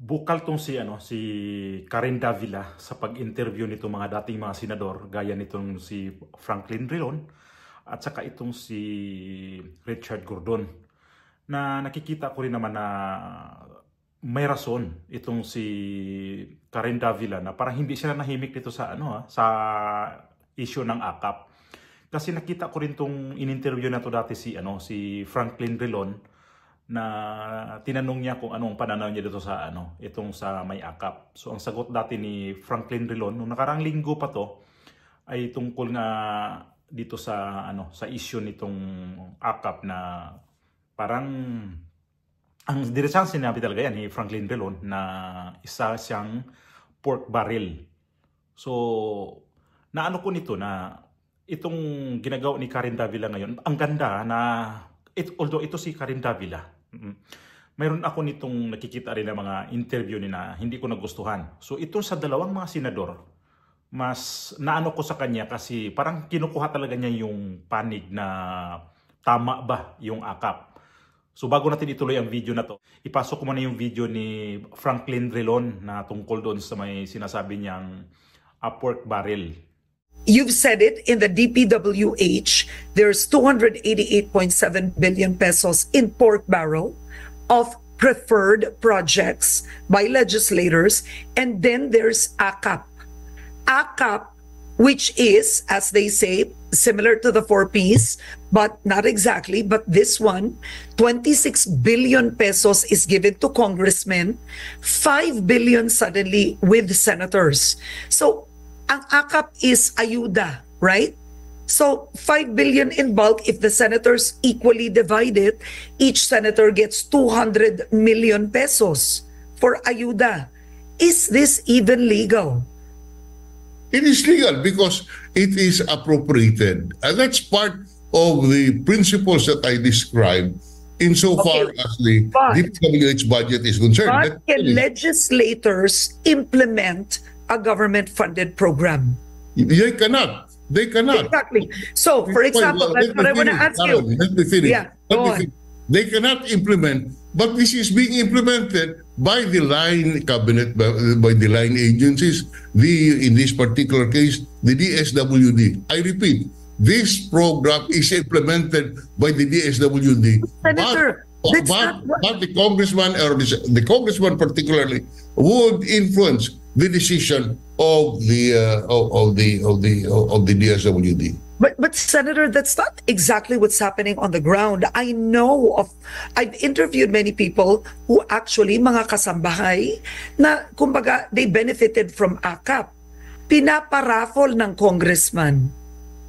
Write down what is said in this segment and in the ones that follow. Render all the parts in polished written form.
Bukal tong si Karen Davila sa pag-interview nito mga dating mga senador gaya nitong si Franklin Drilon at saka itong si Richard Gordon, na nakikita ko rin naman na may rason itong si Karen Davila na parang hindi sila nahimik dito sa sa issue ng AKAP. Kasi nakita ko rin tong in-interview na to dati si Franklin Drilon, na tinanong niya kung anong pananaw niya dito sa itong sa may AKAP. So ang sagot dati ni Franklin Drilon nung nakarang linggo pa to ay tungkol nga dito sa sa issue nitong AKAP, na parang ang diretsang sinabi talaga yan ni Franklin Drilon na isa siyang pork barrel. So naano ko nito na itong ginagawa ni Karen Davila ngayon, ang ganda na although ito si Karen Davila, mayroon ako nitong nakikita rin ng mga interview ni na hindi ko nagustuhan. So itong sa dalawang mga senador, mas naano ko sa kanya kasi parang kinukuha talaga niya yung panig na tama ba yung AKAP. So bago natin ituloy ang video na to, ipasok ko muna yung video ni Franklin Drilon na tungkol doon sa may sinasabi niyang pork barrel. You've said it, in the DPWH, there's 288.7 billion pesos in pork barrel of preferred projects by legislators. And then there's AKAP. AKAP, which is, as they say, similar to the 4Ps, but not exactly. But this one, 26 billion pesos is given to congressmen, 5 billion suddenly with senators. So ang AKAP is ayuda, right? So 5 billion in bulk. If the senators equally divide it, each senator gets 200 million pesos for ayuda. Is this even legal? It is legal because it is appropriated. And that's part of the principles that I described insofar as the DPWH budget is concerned. But can legislators implement a government-funded program? They cannot. They cannot. Exactly. So, for example, that's what I want to ask you. Let me finish. Yeah, go on. They cannot implement, but this is being implemented by the line cabinet, by the line agencies, in this particular case, the DSWD. I repeat, this program is implemented by the DSWD. Senator, but the congressman, or the congressman particularly, would influence the decision of the DSWD. But Senator, that's not exactly what's happening on the ground. I've interviewed many people who actually mga kasambahay na kumbaga they benefited from AKAP. Pinaparaffle ng congressman.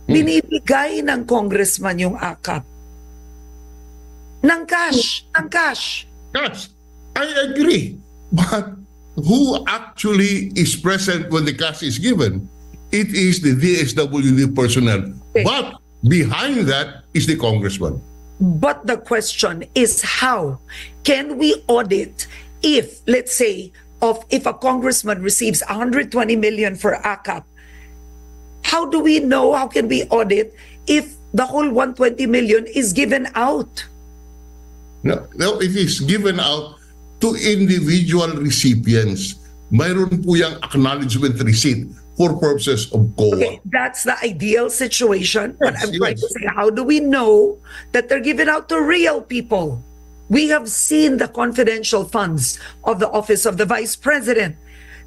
Binibigay ng congressman yung AKAP. Ng cash. Yes, I agree. But who actually is present when the cash is given? It is the DSWD personnel. Okay. But behind that is the congressman. But the question is, how can we audit if, let's say, if a congressman receives 120 million for AKAP? How do we know, how can we audit if the whole 120 million is given out? No, it is given out to individual recipients. Mayroon po yung acknowledgement receipt for purposes of COA. Okay, that's the ideal situation. But I'm trying to say, how do we know that they're given out to real people? We have seen the confidential funds of the Office of the Vice President.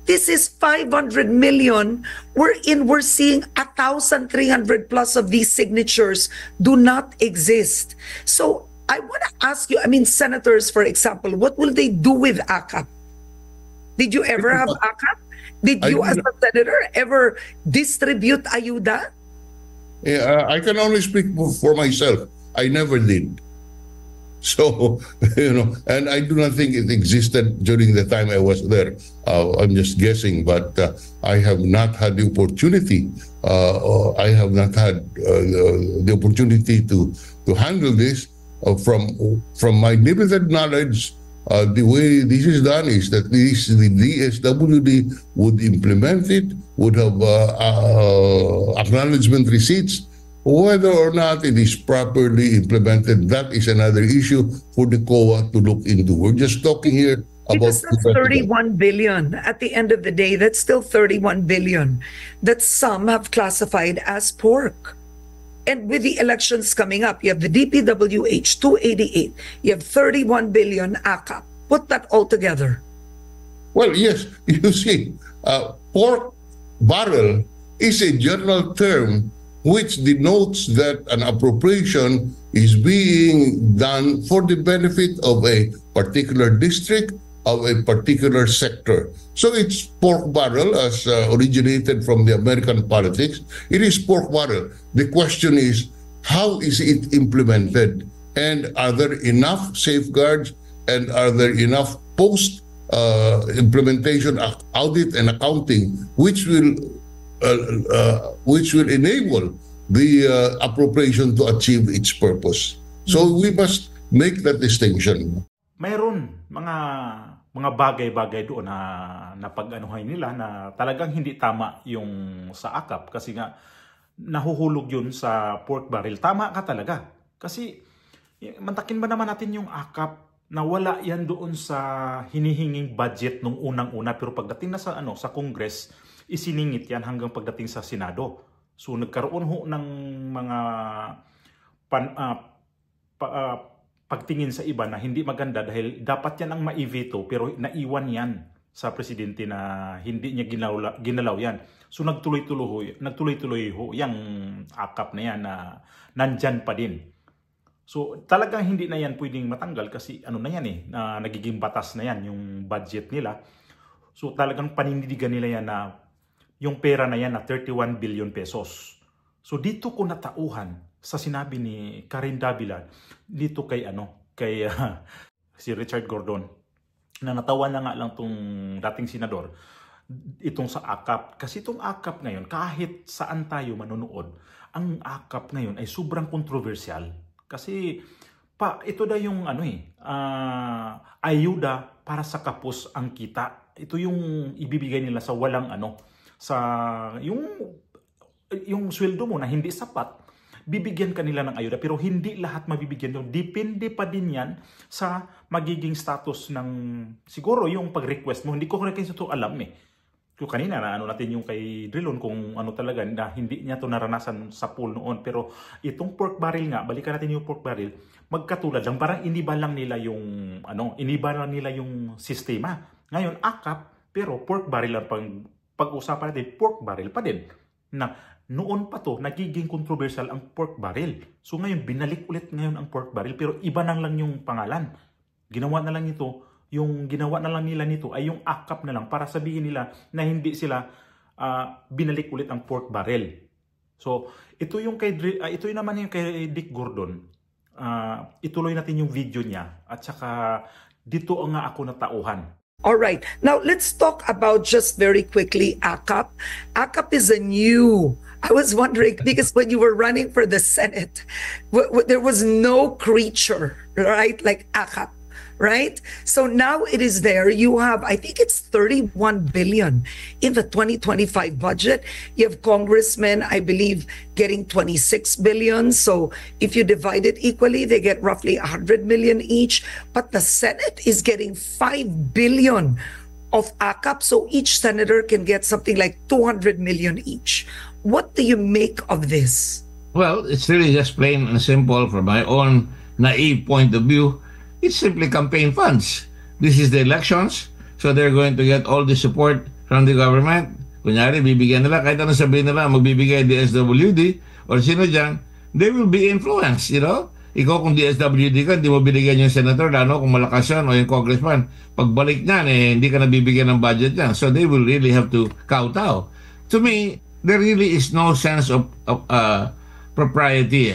This is 500 million. We're seeing 1,300 plus of these signatures do not exist. So I want to ask you, senators, for example, what will they do with AKAP? Did you ever have AKAP? Did you, as a senator, ever distribute ayuda? I can only speak for myself. I never did. So, and I do not think it existed during the time I was there. I'm just guessing, but I have not had the opportunity. I have not had the opportunity to handle this. From my limited knowledge, the way this is done is that the DSWD would implement it, would have acknowledgement receipts. Whether or not it is properly implemented, that is another issue for the COA to look into. We're just talking here Because about that's 31 billion. At the end of the day, that's still 31 billion that some have classified as pork. And with the elections coming up, you have the DPWH 288, you have 31 billion AKAP. Put that all together. Well, yes, you see, pork barrel is a general term which denotes that an appropriation is being done for the benefit of a particular district, of a particular sector. So it's pork barrel as originated from the American politics. It is pork barrel. The question is, how is it implemented? And are there enough safeguards and are there enough post implementation audit and accounting which will enable the appropriation to achieve its purpose. So we must make that distinction. Mayroon mga bagay-bagay doon na pag-anuhay nila na talagang hindi tama yung sa AKAP kasi nga nahuhulog yun sa pork barrel. Tama ka talaga. Kasi mantakin ba naman natin yung AKAP na wala yan doon sa hinihinging budget nung unang-una, pero pagdating na sa Congress, isiningit yan hanggang pagdating sa Senado. So nagkaroon ho ng mga pagtingin sa iba na hindi maganda dahil dapat yan ang ma-veto pero naiwan yan sa presidente na hindi niya ginalaw yan. So nagtuloy-tuloy ho yung AKAP na yan na nandyan pa din. So talagang hindi na yan pwedeng matanggal kasi ano na yan na nagiging batas na yan yung budget nila. So talagang panindigan nila yan na yung pera na yan na 31 billion pesos. So dito ko natauhan sa sinabi ni Karen Davila dito kay si Richard Gordon na natawa na nga lang tong dating senador itong sa AKAP. Kasi itong AKAP ngayon kahit saan tayo manonood, ang AKAP ngayon ay sobrang controversial. Kasi ito daw yung ayuda para sa kapos ang kita. Ito yung ibibigay nila sa walang sa yung sweldo mo na hindi sapat, bibigyan ka nila ng ayuda pero hindi lahat mabibigyan doon. Depende pa din yan sa magiging status ng siguro yung pag-request mo. Hindi ko rin ito alam So kanina na natin yung kay Drilon kung talaga na hindi niya to naranasan sa pool noon. Pero itong pork barrel nga, balikan natin yung pork barrel, magkatulad lang. Parang iniba lang nila yung sistema. Ngayon, AKAP, pero pork barrel lang pag-usapan natin, pork barrel pa din. Na noon pa to, nagiging controversial ang pork barrel. So ngayon, binalik ulit ngayon ang pork barrel, pero iba nang lang yung pangalan. Ginawa na lang nila nito ay yung AKAP na lang para sabihin nila na hindi sila binalik ulit ang pork barrel. So ito yung naman yung kay Dick Gordon. Ituloy natin yung video niya at saka dito nga ako natauhan. All right. Now let's talk about just very quickly AKAP. AKAP is I was wondering because when you were running for the Senate, there was no creature, right? Like AKAP. Right? So now it is there. You have, I think it's 31 billion in the 2025 budget. You have congressmen, I believe, getting 26 billion. So if you divide it equally, they get roughly 100 million each. But the Senate is getting 5 billion of AKAP. So each senator can get something like 200 million each. What do you make of this? Well, it's really just plain and simple from my own naive point of view. It's simply campaign funds. This is the elections, so they're going to get all the support from the government. Kunyari, bibigyan nila, kahit ano sabihin nila, magbibigay DSWD or sino dyan, they will be influenced, Ikaw kung DSWD ka, hindi mo binigyan yung senator, kung malakas yan, o yung congressman. Pagbalik niyan, hindi ka nabibigyan ng budget yan. So they will really have to kowtow. To me, there really is no sense of propriety.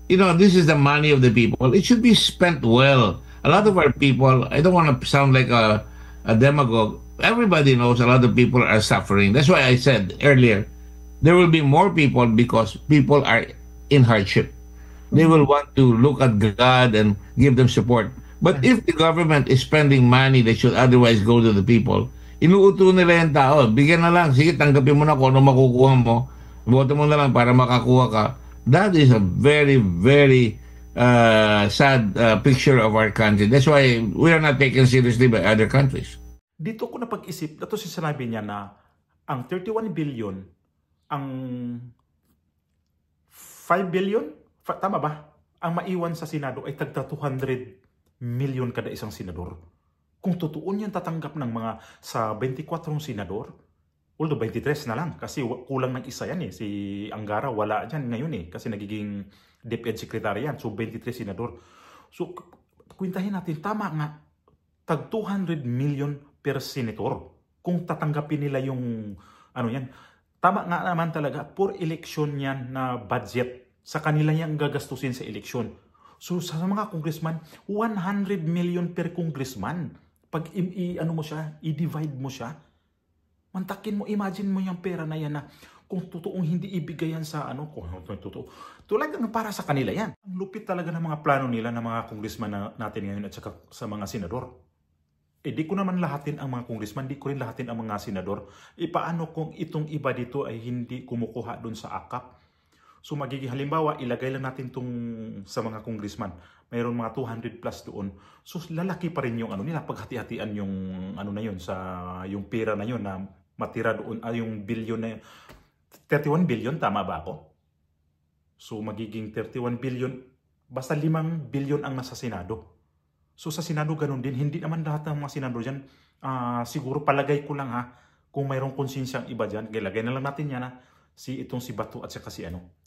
This is the money of the people. It should be spent well. A lot of our people, I don't want to sound like a demagogue. Everybody knows a lot of people are suffering. That's why I said earlier, there will be more people because people are in hardship. They will want to look at God and give them support. But if the government is spending money that should otherwise go to the people, inuuto nila yung tao, bigyan na lang, sige, tanggapin mo na kung ano makukuha mo, boto mo na lang para makakuha ka. That is a very, very sad picture of our country. That's why we are not taken seriously by other countries. Dito ko napag-isip, dato si sinabi niya na ang 31 billion, ang 5 billion, tama ba? Ang maiwan sa Senado ay tagda 200 million kada isang senador. Kung totoo niyan tatanggap ng mga sa 24 senador, although 23 na lang kasi kulang ng isa yan si Angara wala dyan ngayon kasi nagiging DepEd Secretary yan, so 23 senador. So kwintahin natin, tama nga, tag 200 million per senator kung tatanggapin nila yung yan. Tama nga naman talaga, per election yan na budget sa kanila yang gagastusin sa eleksyon. So sa mga congressman, 100 million per congressman. Pag i-divide mo siya, mantakin mo, imagine mo yung pera na yan na kung totoong hindi ibigay yan sa kung totoo. Talagang para sa kanila yan. Ang lupit talaga ng mga plano nila ng mga congressman natin ngayon at saka sa mga senador. Di ko naman lahatin ang mga congressman, di ko rin lahatin ang mga senador. Paano kung itong iba dito ay hindi kumukuha doon sa AKAP? So magiging halimbawa, ilagay lang natin itong sa mga congressman. Mayroon mga 200 plus doon. So lalaki pa rin yung nila, paghati-hatian yung na yun, sa yung pera na yun na matira doon, yung billion na 31 billion, tama ba ako? So magiging 31 billion, basta 5 billion ang nasa Senado. So sa Senado ganun din, hindi naman lahat ng mga senador dyan, siguro palagay ko lang kung mayroong konsensyang iba dyan, ilagay na lang natin yan itong si Bato at saka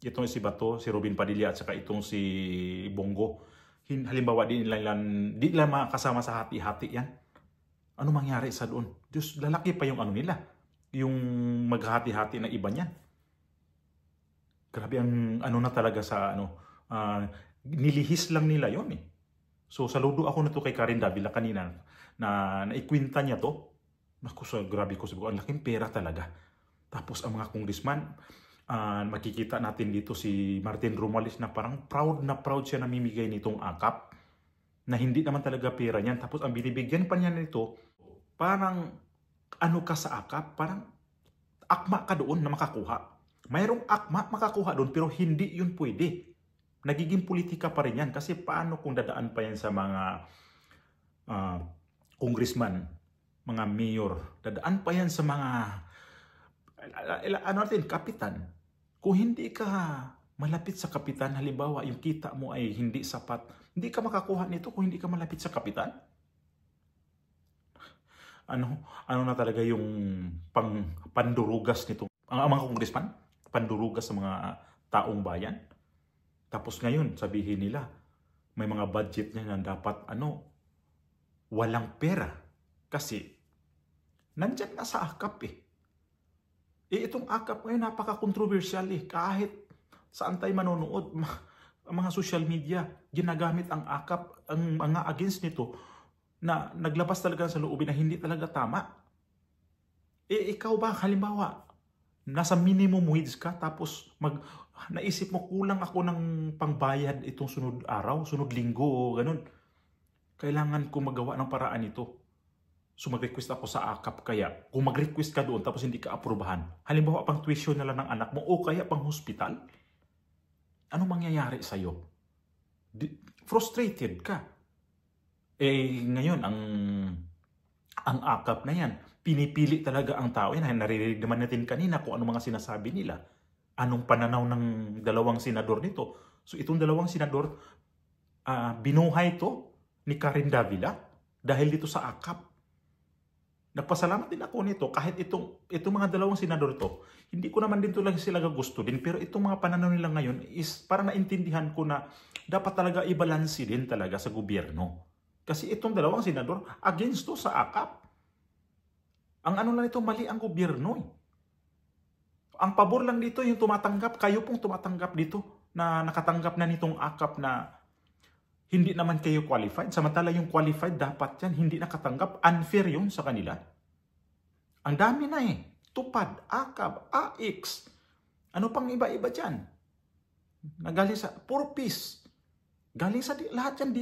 itong si Bato, si Robin Padilla at saka itong si Bongo. Halimbawa di nila makasama sa hati-hati yan. Ano mangyari sa doon? Diyos, lalaki pa yung nila, yung maghati-hati na iba niyan. Grabe ang na talaga sa nilihis lang nila yon So saludo ako na to kay Karen Davila kanina na naikwenta niya to. Naku, grabe ko sabi ko, ang laking pera talaga. Tapos ang mga congressman, makikita natin dito si Martin Romualdez na parang proud siya na mimigay nitong AKAP na hindi naman talaga pera niyan. Tapos ang binibigyan pa niya nito, parang ka sa AKAP, parang akma ka doon na makakuha. Mayroong akma makakuha doon pero hindi yun pwede. Nagiging politika pa rin yan kasi paano kung dadaan pa yan sa mga congressman, mga mayor, dadaan pa yan sa mga kapitan. Kung hindi ka malapit sa kapitan, halimbawa yung kita mo ay hindi sapat, hindi ka makakuha nito kung hindi ka malapit sa kapitan. Na talaga yung pandurugas nito ang mga congressman, pandurugas sa mga taong bayan. Tapos ngayon, sabihin nila, may mga budget niya na dapat walang pera. Kasi, nandyan na sa AKAP itong AKAP ngayon, napaka-controversial Kahit saan tayo manonood, ang mga social media, ginagamit ang AKAP, ang mga against nito, na naglabas talaga sa loobin na hindi talaga tama. Ikaw ba, halimbawa, nasa minimum wage ka, tapos naisip mo kulang ako ng pangbayad itong sunod araw, sunod linggo, ganun. Kailangan ko magawa ng paraan ito. So mag-request ako sa AKAP, kaya kung mag-request ka doon tapos hindi ka aprubahan, halimbawa pang tuition na lang ng anak mo o kaya pang hospital, ano mangyayari sa'yo? Frustrated ka. Ngayon, ang AKAP na yan, pinipili talaga ang tao. Naririnig naman natin kanina kung ano mga sinasabi nila. Anong pananaw ng dalawang senador nito. So itong dalawang senador, binuhay to ni Karen Davila dahil dito sa AKAP. Nagpasalamat din ako nito kahit itong mga dalawang senador to, hindi ko naman din talaga sila gusto din, pero itong mga pananaw nila ngayon is para naintindihan ko na dapat talaga ibalansi din talaga sa gobyerno. Kasi itong dalawang senador against to sa AKAP. Ang lang ito, mali ang gobyerno. Ang pabor lang dito yung tumatanggap, kayo pong tumatanggap dito na nakatanggap na nitong AKAP na hindi naman kayo qualified. Samantala yung qualified dapat yan, hindi nakatanggap. Unfair yun sa kanila. Ang dami na Tupad, AKAP, AX. Ano pang iba-iba dyan? Nagaling sa puro peace. Galing sa lahat yan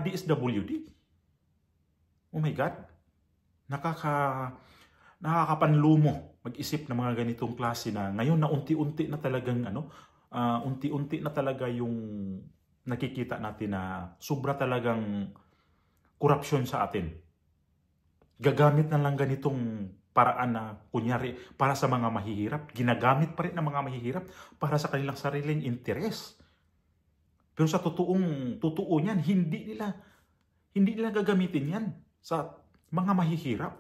DSWD. Oh my God. Nakakapanlumo mag-isip ng mga ganitong klase na ngayon na unti-unti na talagang unti-unti na talaga yung nakikita natin na sobra talagang korupsyon sa atin. Gagamit na lang ganitong paraan na kunyari para sa mga mahihirap, ginagamit pa rin ng mga mahihirap para sa kanilang sariling interes. Pero sa totoo niyan, hindi nila gagamitin yan sa mga mahihirap.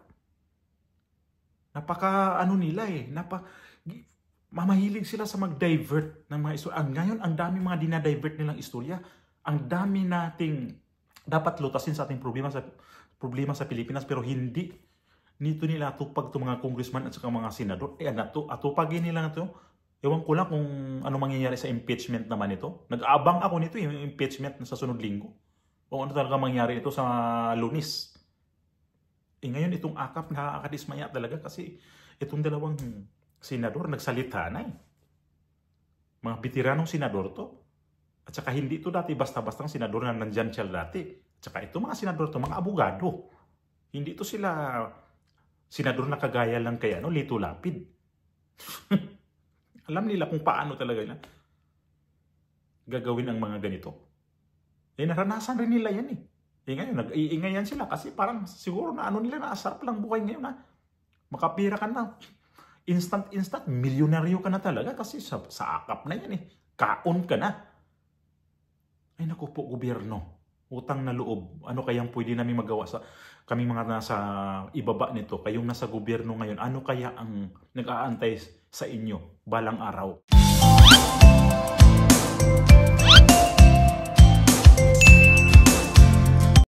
Mamahilig sila sa mag-divert ng mga istorya. Ngayon, ang dami mga dinadivert nilang istorya. Ang dami nating dapat lutasin sa ating problema sa Pilipinas, pero hindi nito nila atupag itong mga congressman at saka mga senador. Atupagin nila na ito. Ewan ko lang kung ano mangyayari sa impeachment naman ito. Nag-aabang ako nito, yung impeachment sa sunod linggo. O ano talaga mangyayari ito sa Lunes. Ngayon, itong akap nakakadismaya talaga kasi itong dalawang senador nagsalita na eh. Mga bitiranong senador to. At saka hindi ito dati basta-bastang senador na nandyan siya dati. At saka ito mga senador to, mga abogado. Hindi ito sila senador na kagaya lang kay Lito Lapid. Alam nila kung paano talaga na gagawin ang mga ganito. Naranasan rin nila yan eh. Ngayon, nag-iingayan sila kasi parang siguro na nila na asarap lang buhay ngayon na makapira ka na. Instant, milyonaryo ka na talaga kasi sa akap na yan eh. Kaon ka na. Ay naku po, gobyerno. Utang na loob. Ano kayang pwede namin magawa sa kaming mga nasa ibaba nito? Kayong nasa gobyerno ngayon, ano kaya ang nag-aantay sa inyo balang araw?